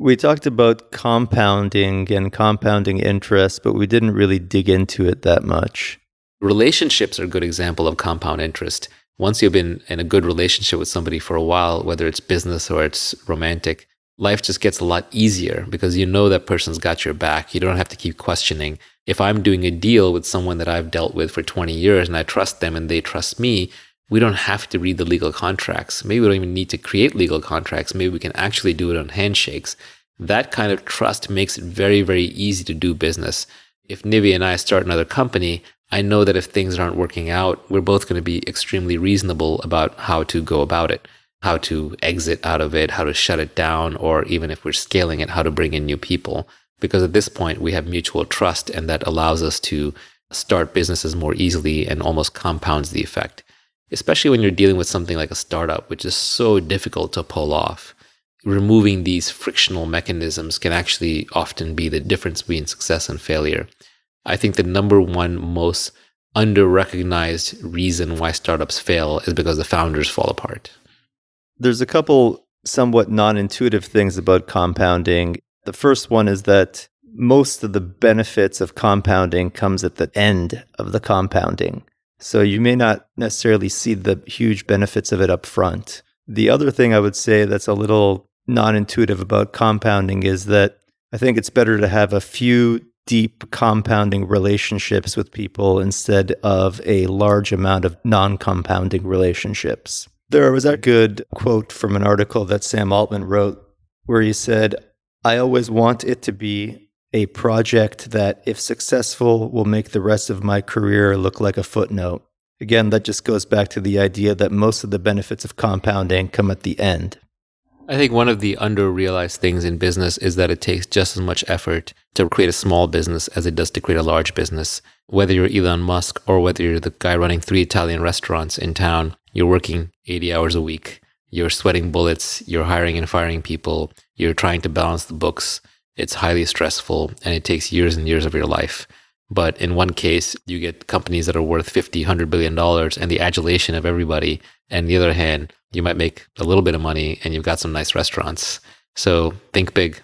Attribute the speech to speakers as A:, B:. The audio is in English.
A: We talked about compounding and compounding interest, but we didn't really dig into it that much.
B: Relationships are a good example of compound interest. Once you've been in a good relationship with somebody for a while, whether it's business or it's romantic, life just gets a lot easier because you know that person's got your back. You don't have to keep questioning. If I'm doing a deal with someone that I've dealt with for 20 years and I trust them and they trust me, we don't have to read the legal contracts. Maybe we don't even need to create legal contracts. Maybe we can actually do it on handshakes. That kind of trust makes it very, very easy to do business. If Nivi and I start another company, I know that if things aren't working out, we're both going to be extremely reasonable about how to go about it, how to exit out of it, how to shut it down, or even if we're scaling it, how to bring in new people. Because at this point, we have mutual trust, and that allows us to start businesses more easily and almost compounds the effect. Especially when you're dealing with something like a startup, which is so difficult to pull off. Removing these frictional mechanisms can actually often be the difference between success and failure. I think the number one most under-recognized reason why startups fail is because the founders fall apart.
A: There's a couple somewhat non-intuitive things about compounding. The first one is that most of the benefits of compounding comes at the end of the compounding. So you may not necessarily see the huge benefits of it up front. The other thing I would say that's a little non-intuitive about compounding is that I think it's better to have a few deep compounding relationships with people instead of a large amount of non-compounding relationships. There was a good quote from an article that Sam Altman wrote where he said, "I always want it to be a project that, if successful, will make the rest of my career look like a footnote." Again, that just goes back to the idea that most of the benefits of compounding come at the end.
B: I think one of the under-realized things in business is that it takes just as much effort to create a small business as it does to create a large business. Whether you're Elon Musk or whether you're the guy running 3 Italian restaurants in town, you're working 80 hours a week. You're sweating bullets. You're hiring and firing people. You're trying to balance the books. It's highly stressful, and it takes years and years of your life. But in one case, you get companies that are worth $50, $100 billion and the adulation of everybody. And on the other hand, you might make a little bit of money and you've got some nice restaurants. So think big.